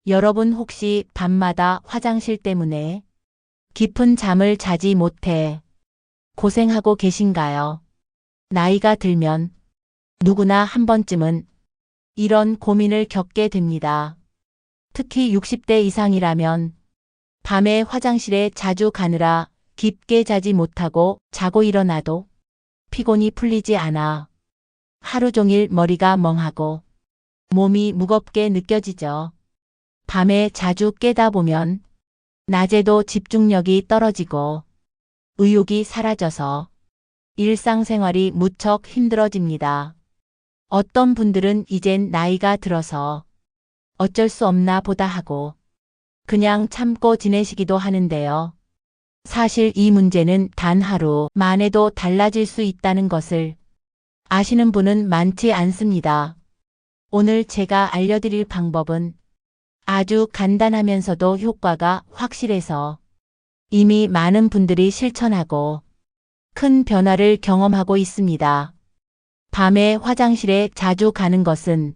여러분 혹시 밤마다 화장실 때문에 깊은 잠을 자지 못해 고생하고 계신가요? 나이가 들면 누구나 한 번쯤은 이런 고민을 겪게 됩니다. 특히 60대 이상이라면 밤에 화장실에 자주 가느라 깊게 자지 못하고 자고 일어나도 피곤이 풀리지 않아 하루 종일 머리가 멍하고 몸이 무겁게 느껴지죠. 밤에 자주 깨다 보면 낮에도 집중력이 떨어지고 의욕이 사라져서 일상생활이 무척 힘들어집니다. 어떤 분들은 이젠 나이가 들어서 어쩔 수 없나 보다 하고 그냥 참고 지내시기도 하는데요. 사실 이 문제는 단 하루 만에도 달라질 수 있다는 것을 아시는 분은 많지 않습니다. 오늘 제가 알려드릴 방법은 아주 간단하면서도 효과가 확실해서 이미 많은 분들이 실천하고 큰 변화를 경험하고 있습니다. 밤에 화장실에 자주 가는 것은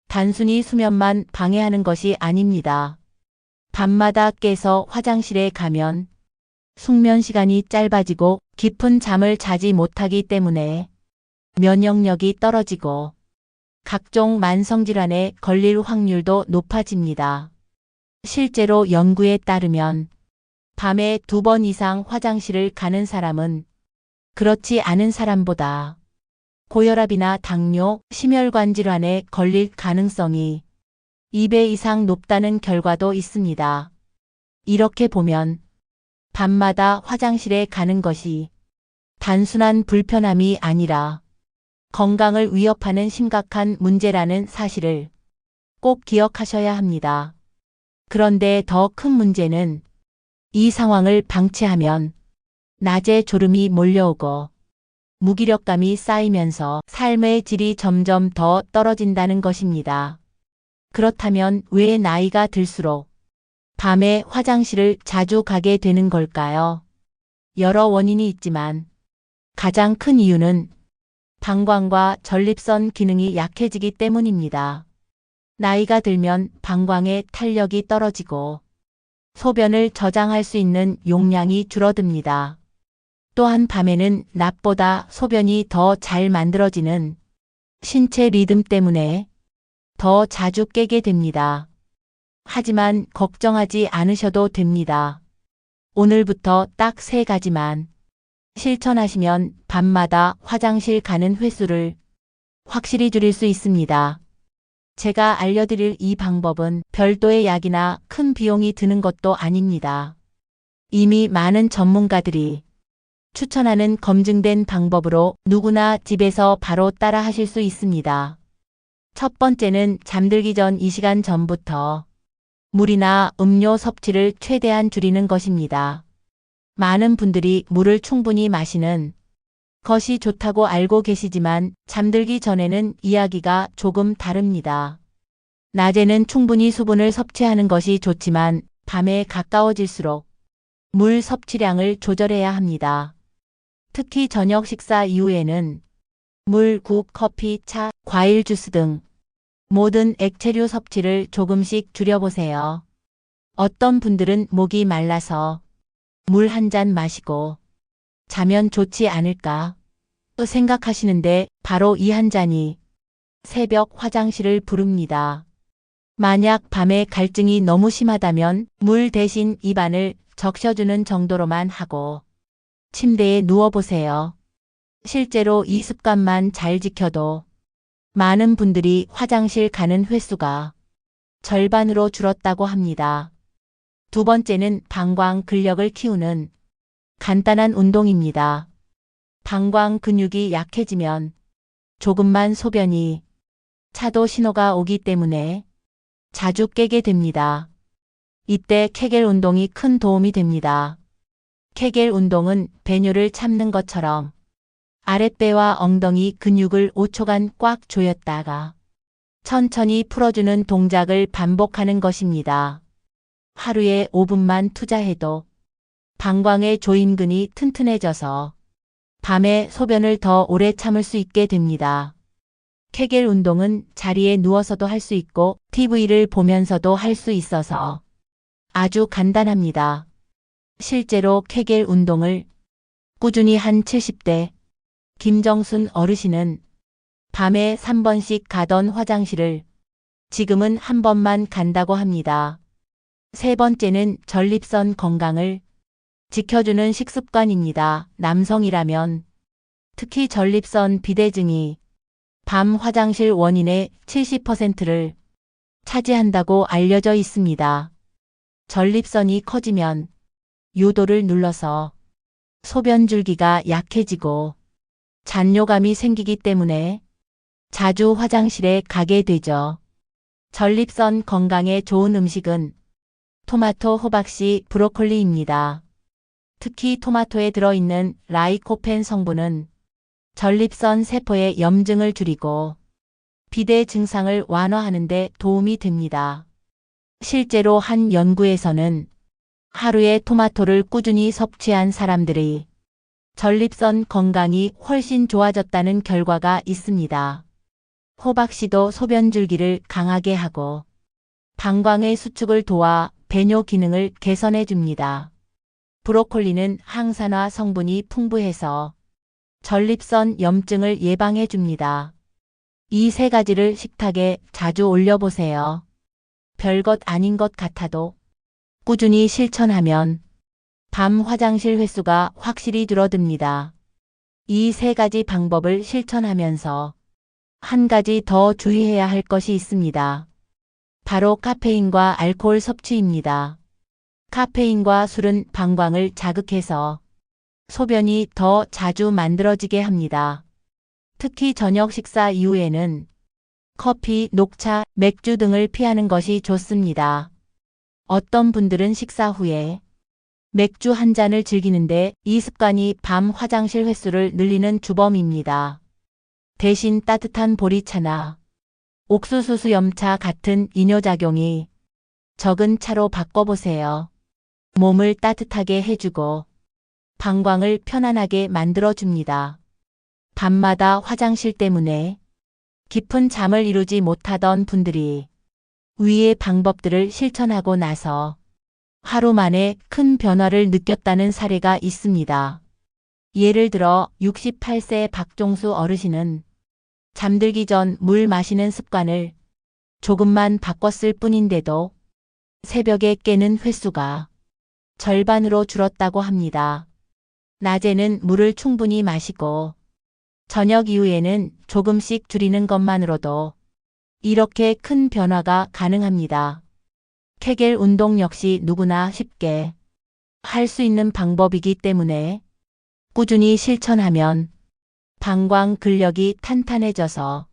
단순히 수면만 방해하는 것이 아닙니다. 밤마다 깨서 화장실에 가면 숙면 시간이 짧아지고 깊은 잠을 자지 못하기 때문에 면역력이 떨어지고 각종 만성질환에 걸릴 확률도 높아집니다. 실제로 연구에 따르면 밤에 2번 이상 화장실을 가는 사람은 그렇지 않은 사람보다 고혈압이나 당뇨, 심혈관 질환에 걸릴 가능성이 2배 이상 높다는 결과도 있습니다. 이렇게 보면 밤마다 화장실에 가는 것이 단순한 불편함이 아니라 건강을 위협하는 심각한 문제라는 사실을 꼭 기억하셔야 합니다. 그런데 더 큰 문제는 이 상황을 방치하면 낮에 졸음이 몰려오고 무기력감이 쌓이면서 삶의 질이 점점 더 떨어진다는 것입니다. 그렇다면 왜 나이가 들수록 밤에 화장실을 자주 가게 되는 걸까요? 여러 원인이 있지만 가장 큰 이유는 방광과 전립선 기능이 약해지기 때문입니다. 나이가 들면 방광의 탄력이 떨어지고 소변을 저장할 수 있는 용량이 줄어듭니다. 또한 밤에는 낮보다 소변이 더 잘 만들어지는 신체 리듬 때문에 더 자주 깨게 됩니다. 하지만 걱정하지 않으셔도 됩니다. 오늘부터 딱 3가지만 실천하시면 밤마다 화장실 가는 횟수를 확실히 줄일 수 있습니다. 제가 알려드릴 이 방법은 별도의 약이나 큰 비용이 드는 것도 아닙니다. 이미 많은 전문가들이 추천하는 검증된 방법으로 누구나 집에서 바로 따라 하실 수 있습니다. 첫 번째는 잠들기 전 2시간 전부터 물이나 음료 섭취를 최대한 줄이는 것입니다. 많은 분들이 물을 충분히 마시는 것이 좋다고 알고 계시지만 잠들기 전에는 이야기가 조금 다릅니다. 낮에는 충분히 수분을 섭취하는 것이 좋지만 밤에 가까워질수록 물 섭취량을 조절해야 합니다. 특히 저녁 식사 이후에는 물, 국, 커피, 차, 과일 주스 등 모든 액체류 섭취를 조금씩 줄여보세요. 어떤 분들은 목이 말라서 물 한 잔 마시고 자면 좋지 않을까 생각하시는데 바로 이 한 잔이 새벽 화장실을 부릅니다. 만약 밤에 갈증이 너무 심하다면 물 대신 입안을 적셔주는 정도로만 하고 침대에 누워보세요. 실제로 이 습관만 잘 지켜도 많은 분들이 화장실 가는 횟수가 절반으로 줄었다고 합니다. 두 번째는 방광 근력을 키우는 간단한 운동입니다. 방광 근육이 약해지면 조금만 소변이 차도 신호가 오기 때문에 자주 깨게 됩니다. 이때 케겔 운동이 큰 도움이 됩니다. 케겔 운동은 배뇨를 참는 것처럼 아랫배와 엉덩이 근육을 5초간 꽉 조였다가 천천히 풀어주는 동작을 반복하는 것입니다. 하루에 5분만 투자해도 방광의 조임근이 튼튼해져서 밤에 소변을 더 오래 참을 수 있게 됩니다. 케겔 운동은 자리에 누워서도 할 수 있고 TV를 보면서도 할 수 있어서 아주 간단합니다. 실제로 케겔 운동을 꾸준히 한 70대 김정순 어르신은 밤에 3번씩 가던 화장실을 지금은 한 번만 간다고 합니다. 세 번째는 전립선 건강을 지켜주는 식습관입니다. 남성이라면 특히 전립선 비대증이 밤 화장실 원인의 70%를 차지한다고 알려져 있습니다. 전립선이 커지면 요도를 눌러서 소변 줄기가 약해지고 잔뇨감이 생기기 때문에 자주 화장실에 가게 되죠. 전립선 건강에 좋은 음식은 토마토, 호박씨, 브로콜리입니다. 특히 토마토에 들어있는 라이코펜 성분은 전립선 세포의 염증을 줄이고 비대 증상을 완화하는 데 도움이 됩니다. 실제로 한 연구에서는 하루에 토마토를 꾸준히 섭취한 사람들이 전립선 건강이 훨씬 좋아졌다는 결과가 있습니다. 호박씨도 소변줄기를 강하게 하고 방광의 수축을 도와 배뇨 기능을 개선해 줍니다. 브로콜리는 항산화 성분이 풍부해서 전립선 염증을 예방해 줍니다. 이 세 가지를 식탁에 자주 올려보세요. 별것 아닌 것 같아도 꾸준히 실천하면 밤 화장실 횟수가 확실히 줄어듭니다. 이 세 가지 방법을 실천하면서 한 가지 더 주의해야 할 것이 있습니다. 바로 카페인과 알코올 섭취입니다. 카페인과 술은 방광을 자극해서 소변이 더 자주 만들어지게 합니다. 특히 저녁 식사 이후에는 커피, 녹차, 맥주 등을 피하는 것이 좋습니다. 어떤 분들은 식사 후에 맥주 한 잔을 즐기는데 이 습관이 밤 화장실 횟수를 늘리는 주범입니다. 대신 따뜻한 보리차나 옥수수 수염차 같은 이뇨작용이 적은 차로 바꿔보세요. 몸을 따뜻하게 해주고 방광을 편안하게 만들어줍니다. 밤마다 화장실 때문에 깊은 잠을 이루지 못하던 분들이 위의 방법들을 실천하고 나서 하루 만에 큰 변화를 느꼈다는 사례가 있습니다. 예를 들어 68세 박종수 어르신은 잠들기 전 물 마시는 습관을 조금만 바꿨을 뿐인데도 새벽에 깨는 횟수가 절반으로 줄었다고 합니다. 낮에는 물을 충분히 마시고 저녁 이후에는 조금씩 줄이는 것만으로도 이렇게 큰 변화가 가능합니다. 케겔 운동 역시 누구나 쉽게 할 수 있는 방법이기 때문에 꾸준히 실천하면 방광 근력이 탄탄해져서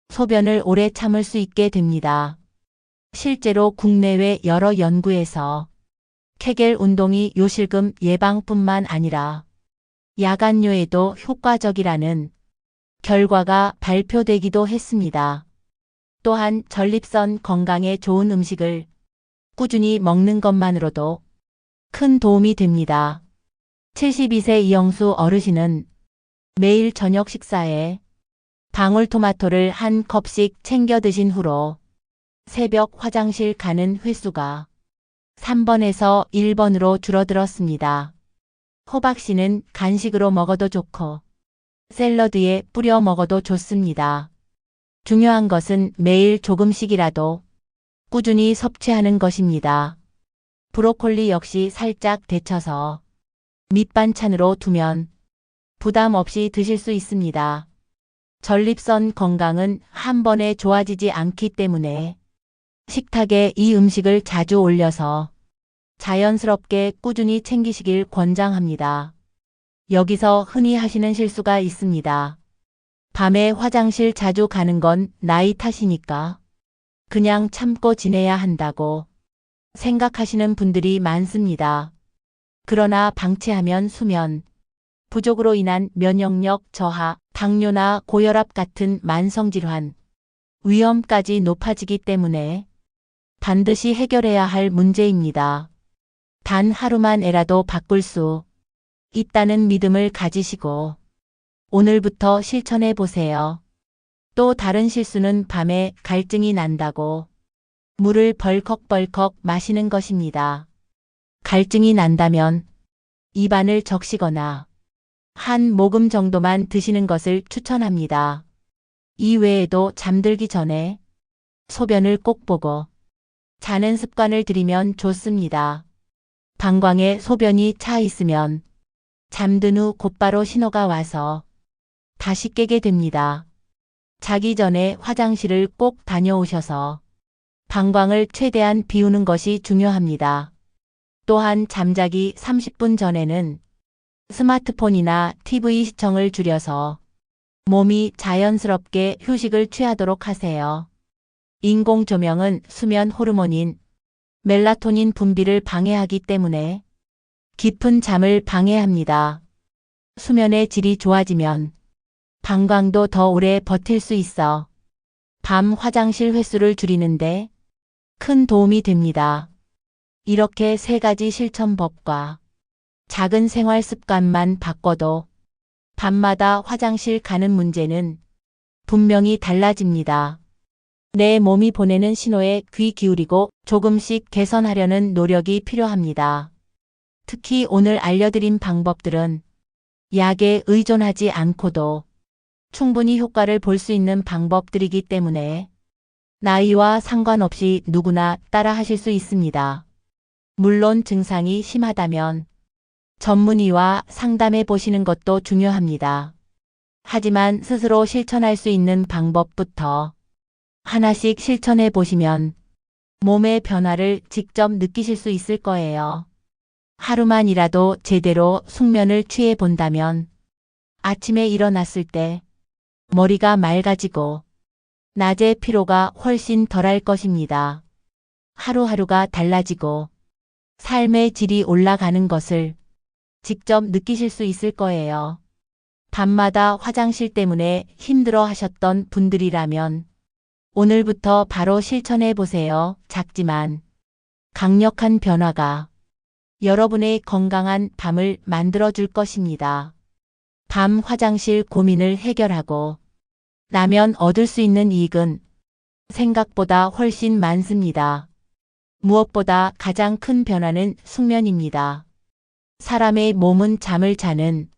소변을 오래 참을 수 있게 됩니다. 실제로 국내외 여러 연구에서 케겔 운동이 요실금 예방뿐만 아니라 야간뇨에도 효과적이라는 결과가 발표되기도 했습니다. 또한 전립선 건강에 좋은 음식을 꾸준히 먹는 것만으로도 큰 도움이 됩니다. 72세 이영수 어르신은 매일 저녁 식사에 방울토마토를 한 컵씩 챙겨 드신 후로 새벽 화장실 가는 횟수가 3번에서 1번으로 줄어들었습니다. 호박씨는 간식으로 먹어도 좋고 샐러드에 뿌려 먹어도 좋습니다. 중요한 것은 매일 조금씩이라도 꾸준히 섭취하는 것입니다. 브로콜리 역시 살짝 데쳐서 밑반찬으로 두면 부담 없이 드실 수 있습니다. 전립선 건강은 한 번에 좋아지지 않기 때문에 식탁에 이 음식을 자주 올려서 자연스럽게 꾸준히 챙기시길 권장합니다. 여기서 흔히 하시는 실수가 있습니다. 밤에 화장실 자주 가는 건 나이 탓이니까 그냥 참고 지내야 한다고 생각하시는 분들이 많습니다. 그러나 방치하면 수면 부족으로 인한 면역력 저하, 당뇨나 고혈압 같은 만성질환 위험까지 높아지기 때문에 반드시 해결해야 할 문제입니다. 단 하루만에라도 바꿀 수 있다는 믿음을 가지시고 오늘부터 실천해 보세요. 또 다른 실수는 밤에 갈증이 난다고 물을 벌컥벌컥 마시는 것입니다. 갈증이 난다면 입안을 적시거나 한 모금 정도만 드시는 것을 추천합니다. 이 외에도 잠들기 전에 소변을 꼭 보고 자는 습관을 들이면 좋습니다. 방광에 소변이 차 있으면 잠든 후 곧바로 신호가 와서 다시 깨게 됩니다. 자기 전에 화장실을 꼭 다녀오셔서 방광을 최대한 비우는 것이 중요합니다. 또한 잠자기 30분 전에는 스마트폰이나 TV 시청을 줄여서 몸이 자연스럽게 휴식을 취하도록 하세요. 인공 조명은 수면 호르몬인 멜라토닌 분비를 방해하기 때문에 깊은 잠을 방해합니다. 수면의 질이 좋아지면 방광도 더 오래 버틸 수 있어 밤 화장실 횟수를 줄이는데 큰 도움이 됩니다. 이렇게 세 가지 실천법과 작은 생활 습관만 바꿔도 밤마다 화장실 가는 문제는 분명히 달라집니다. 내 몸이 보내는 신호에 귀 기울이고 조금씩 개선하려는 노력이 필요합니다. 특히 오늘 알려드린 방법들은 약에 의존하지 않고도 충분히 효과를 볼 수 있는 방법들이기 때문에 나이와 상관없이 누구나 따라 하실 수 있습니다. 물론 증상이 심하다면 전문의와 상담해 보시는 것도 중요합니다. 하지만 스스로 실천할 수 있는 방법부터 하나씩 실천해 보시면 몸의 변화를 직접 느끼실 수 있을 거예요. 하루만이라도 제대로 숙면을 취해 본다면 아침에 일어났을 때 머리가 맑아지고 낮의 피로가 훨씬 덜할 것입니다. 하루하루가 달라지고 삶의 질이 올라가는 것을 직접 느끼실 수 있을 거예요. 밤마다 화장실 때문에 힘들어 하셨던 분들이라면 오늘부터 바로 실천해 보세요. 작지만 강력한 변화가 여러분의 건강한 밤을 만들어 줄 것입니다. 밤 화장실 고민을 해결하고 나면 얻을 수 있는 이익은 생각보다 훨씬 많습니다. 무엇보다 가장 큰 변화는 숙면입니다. 사람의 몸은 잠을 자는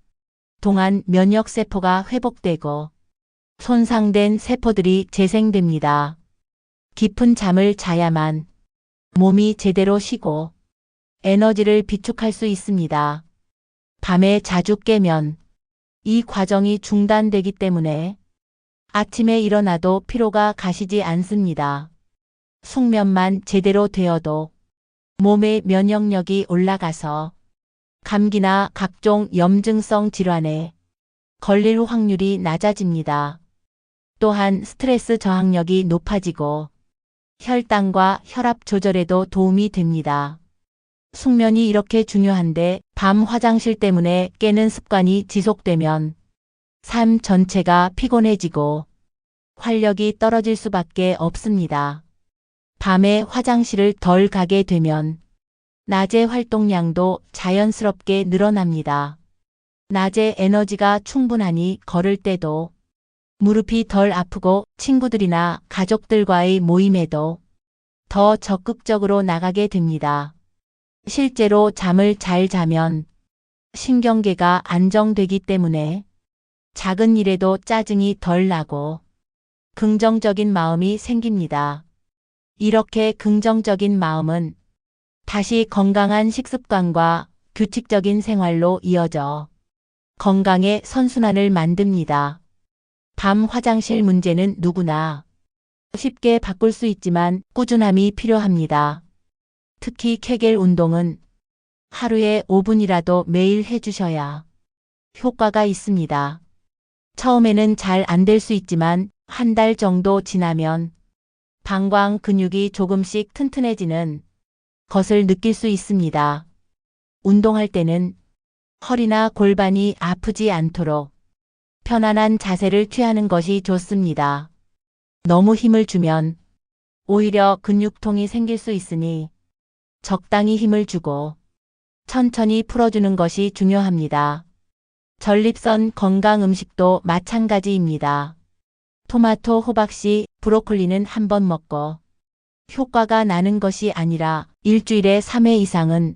동안 면역세포가 회복되고 손상된 세포들이 재생됩니다. 깊은 잠을 자야만 몸이 제대로 쉬고 에너지를 비축할 수 있습니다. 밤에 자주 깨면 이 과정이 중단되기 때문에 아침에 일어나도 피로가 가시지 않습니다. 숙면만 제대로 되어도 몸의 면역력이 올라가서 감기나 각종 염증성 질환에 걸릴 확률이 낮아집니다. 또한 스트레스 저항력이 높아지고 혈당과 혈압 조절에도 도움이 됩니다. 숙면이 이렇게 중요한데 밤 화장실 때문에 깨는 습관이 지속되면 삶 전체가 피곤해지고 활력이 떨어질 수밖에 없습니다. 밤에 화장실을 덜 가게 되면 낮의 활동량도 자연스럽게 늘어납니다. 낮에 에너지가 충분하니 걸을 때도 무릎이 덜 아프고 친구들이나 가족들과의 모임에도 더 적극적으로 나가게 됩니다. 실제로 잠을 잘 자면 신경계가 안정되기 때문에 작은 일에도 짜증이 덜 나고 긍정적인 마음이 생깁니다. 이렇게 긍정적인 마음은 다시 건강한 식습관과 규칙적인 생활로 이어져 건강의 선순환을 만듭니다. 밤 화장실 문제는 누구나 쉽게 바꿀 수 있지만 꾸준함이 필요합니다. 특히 케겔 운동은 하루에 5분이라도 매일 해주셔야 효과가 있습니다. 처음에는 잘 안 될 수 있지만 한 달 정도 지나면 방광 근육이 조금씩 튼튼해지는 것을 느낄 수 있습니다. 운동할 때는 허리나 골반이 아프지 않도록 편안한 자세를 취하는 것이 좋습니다. 너무 힘을 주면 오히려 근육통이 생길 수 있으니 적당히 힘을 주고 천천히 풀어주는 것이 중요합니다. 전립선 건강 음식도 마찬가지입니다. 토마토, 호박씨, 브로콜리는 한 번 먹고 효과가 나는 것이 아니라 일주일에 3회 이상은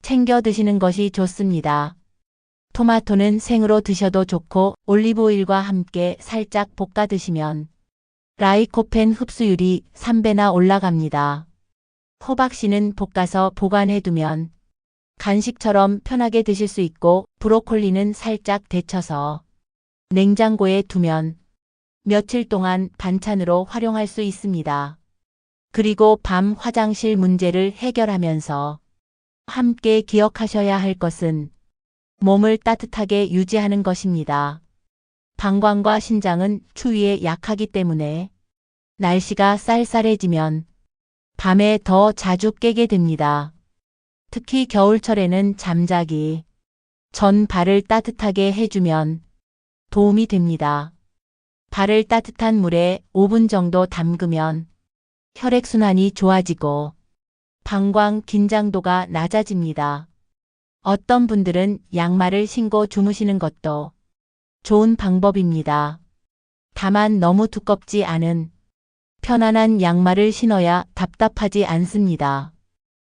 챙겨 드시는 것이 좋습니다. 토마토는 생으로 드셔도 좋고 올리브 오일과 함께 살짝 볶아 드시면 라이코펜 흡수율이 3배나 올라갑니다. 호박씨는 볶아서 보관해 두면 간식처럼 편하게 드실 수 있고 브로콜리는 살짝 데쳐서 냉장고에 두면 며칠 동안 반찬으로 활용할 수 있습니다. 그리고 밤 화장실 문제를 해결하면서 함께 기억하셔야 할 것은 몸을 따뜻하게 유지하는 것입니다. 방광과 신장은 추위에 약하기 때문에 날씨가 쌀쌀해지면 밤에 더 자주 깨게 됩니다. 특히 겨울철에는 잠자기 전 발을 따뜻하게 해주면 도움이 됩니다. 발을 따뜻한 물에 5분 정도 담그면 혈액순환이 좋아지고 방광 긴장도가 낮아집니다. 어떤 분들은 양말을 신고 주무시는 것도 좋은 방법입니다. 다만 너무 두껍지 않은 편안한 양말을 신어야 답답하지 않습니다.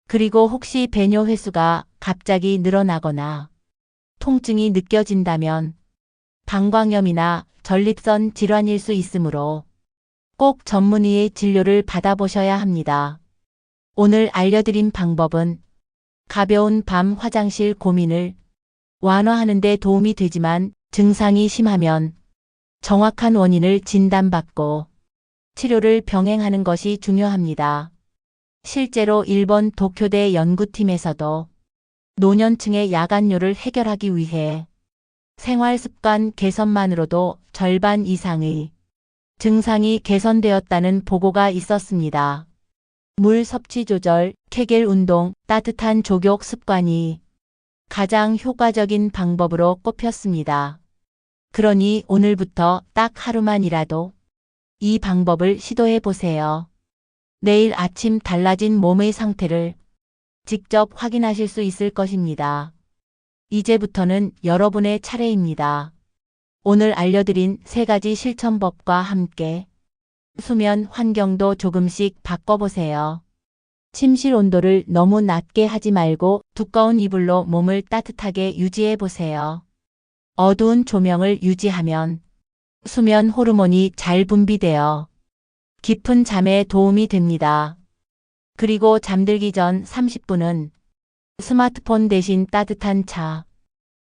그리고 혹시 배뇨 횟수가 갑자기 늘어나거나 통증이 느껴진다면 방광염이나 전립선 질환일 수 있으므로 꼭 전문의의 진료를 받아보셔야 합니다. 오늘 알려드린 방법은 가벼운 밤 화장실 고민을 완화하는 데 도움이 되지만 증상이 심하면 정확한 원인을 진단받고 치료를 병행하는 것이 중요합니다. 실제로 일본 도쿄대 연구팀에서도 노년층의 야간뇨를 해결하기 위해 생활습관 개선만으로도 절반 이상의 증상이 개선되었다는 보고가 있었습니다. 물 섭취 조절, 케겔 운동, 따뜻한 족욕 습관이 가장 효과적인 방법으로 꼽혔습니다. 그러니 오늘부터 딱 하루만이라도 이 방법을 시도해 보세요. 내일 아침 달라진 몸의 상태를 직접 확인하실 수 있을 것입니다. 이제부터는 여러분의 차례입니다. 오늘 알려드린 3가지 실천법과 함께 수면 환경도 조금씩 바꿔보세요. 침실 온도를 너무 낮게 하지 말고 두꺼운 이불로 몸을 따뜻하게 유지해 보세요. 어두운 조명을 유지하면 수면 호르몬이 잘 분비되어 깊은 잠에 도움이 됩니다. 그리고 잠들기 전 30분은 스마트폰 대신 따뜻한 차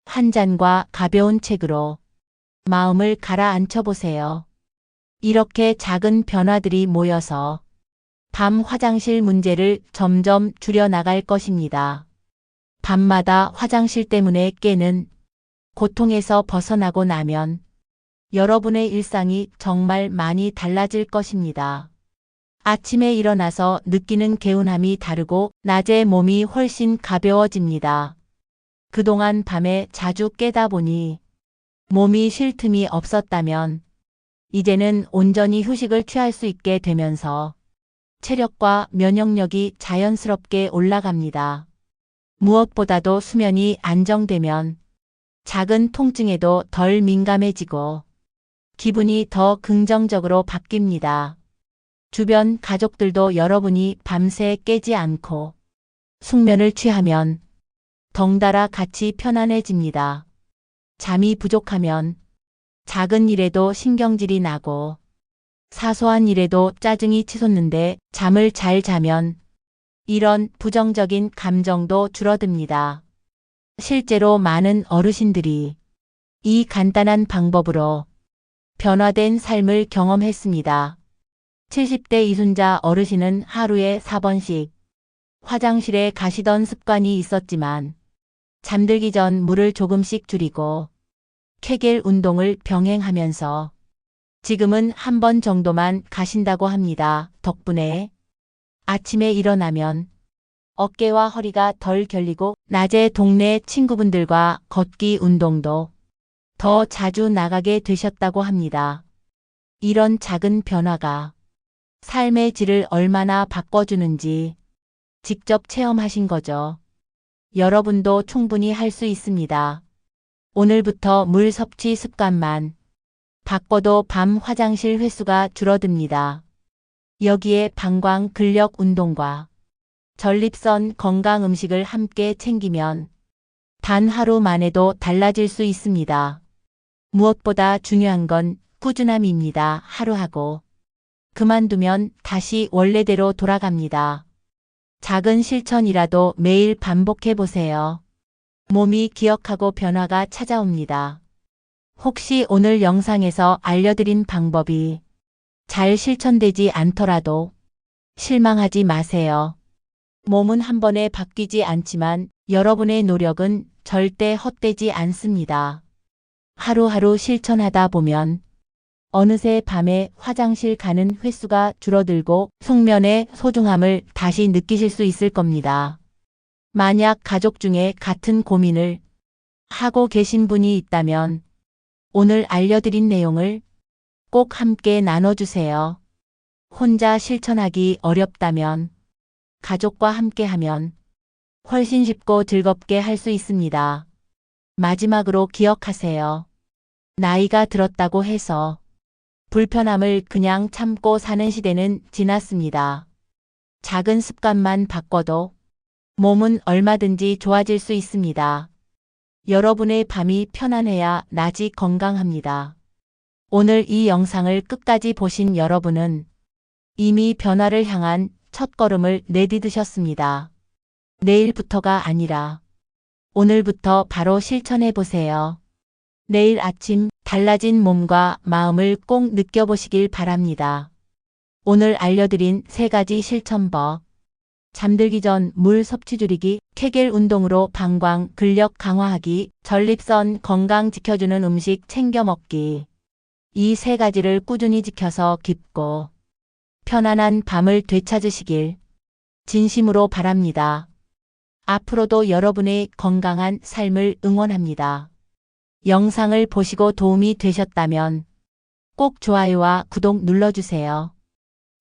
한 잔과 가벼운 책으로 마음을 가라앉혀 보세요. 이렇게 작은 변화들이 모여서 밤 화장실 문제를 점점 줄여나갈 것입니다. 밤마다 화장실 때문에 깨는 고통에서 벗어나고 나면 여러분의 일상이 정말 많이 달라질 것입니다. 아침에 일어나서 느끼는 개운함이 다르고 낮에 몸이 훨씬 가벼워집니다. 그동안 밤에 자주 깨다 보니 몸이 쉴 틈이 없었다면 이제는 온전히 휴식을 취할 수 있게 되면서 체력과 면역력이 자연스럽게 올라갑니다. 무엇보다도 수면이 안정되면 작은 통증에도 덜 민감해지고 기분이 더 긍정적으로 바뀝니다. 주변 가족들도 여러분이 밤새 깨지 않고 숙면을 취하면 덩달아 같이 편안해집니다. 잠이 부족하면 작은 일에도 신경질이 나고 사소한 일에도 짜증이 치솟는데 잠을 잘 자면 이런 부정적인 감정도 줄어듭니다. 실제로 많은 어르신들이 이 간단한 방법으로 변화된 삶을 경험했습니다. 70대 이순자 어르신은 하루에 4번씩 화장실에 가시던 습관이 있었지만 잠들기 전 물을 조금씩 줄이고 케겔 운동을 병행하면서 지금은 한 번 정도만 가신다고 합니다. 덕분에 아침에 일어나면 어깨와 허리가 덜 결리고 낮에 동네 친구분들과 걷기 운동도 더 자주 나가게 되셨다고 합니다. 이런 작은 변화가 삶의 질을 얼마나 바꿔주는지 직접 체험하신 거죠. 여러분도 충분히 할 수 있습니다. 오늘부터 물 섭취 습관만 바꿔도 밤 화장실 횟수가 줄어듭니다. 여기에 방광 근력 운동과 전립선 건강 음식을 함께 챙기면 단 하루만 해도 달라질 수 있습니다. 무엇보다 중요한 건 꾸준함입니다. 하루 하고 그만두면 다시 원래대로 돌아갑니다. 작은 실천이라도 매일 반복해 보세요. 몸이 기억하고 변화가 찾아옵니다. 혹시 오늘 영상에서 알려드린 방법이 잘 실천되지 않더라도 실망하지 마세요. 몸은 한 번에 바뀌지 않지만 여러분의 노력은 절대 헛되지 않습니다. 하루하루 실천하다 보면 어느새 밤에 화장실 가는 횟수가 줄어들고 숙면의 소중함을 다시 느끼실 수 있을 겁니다. 만약 가족 중에 같은 고민을 하고 계신 분이 있다면 오늘 알려드린 내용을 꼭 함께 나눠주세요. 혼자 실천하기 어렵다면 가족과 함께하면 훨씬 쉽고 즐겁게 할 수 있습니다. 마지막으로 기억하세요. 나이가 들었다고 해서 불편함을 그냥 참고 사는 시대는 지났습니다. 작은 습관만 바꿔도 몸은 얼마든지 좋아질 수 있습니다. 여러분의 밤이 편안해야 낮이 건강합니다. 오늘 이 영상을 끝까지 보신 여러분은 이미 변화를 향한 첫걸음을 내디디셨습니다. 내일부터가 아니라 오늘부터 바로 실천해 보세요. 내일 아침 달라진 몸과 마음을 꼭 느껴보시길 바랍니다. 오늘 알려드린 3가지 실천법. 잠들기 전 물 섭취 줄이기, 케겔 운동으로 방광 근력 강화하기, 전립선 건강 지켜주는 음식 챙겨 먹기. 이 3가지를 꾸준히 지켜서 깊고 편안한 밤을 되찾으시길 진심으로 바랍니다. 앞으로도 여러분의 건강한 삶을 응원합니다. 영상을 보시고 도움이 되셨다면 꼭 좋아요와 구독 눌러주세요.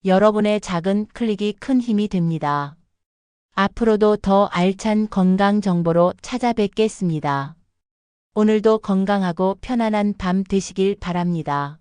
여러분의 작은 클릭이 큰 힘이 됩니다. 앞으로도 더 알찬 건강 정보로 찾아뵙겠습니다. 오늘도 건강하고 편안한 밤 되시길 바랍니다.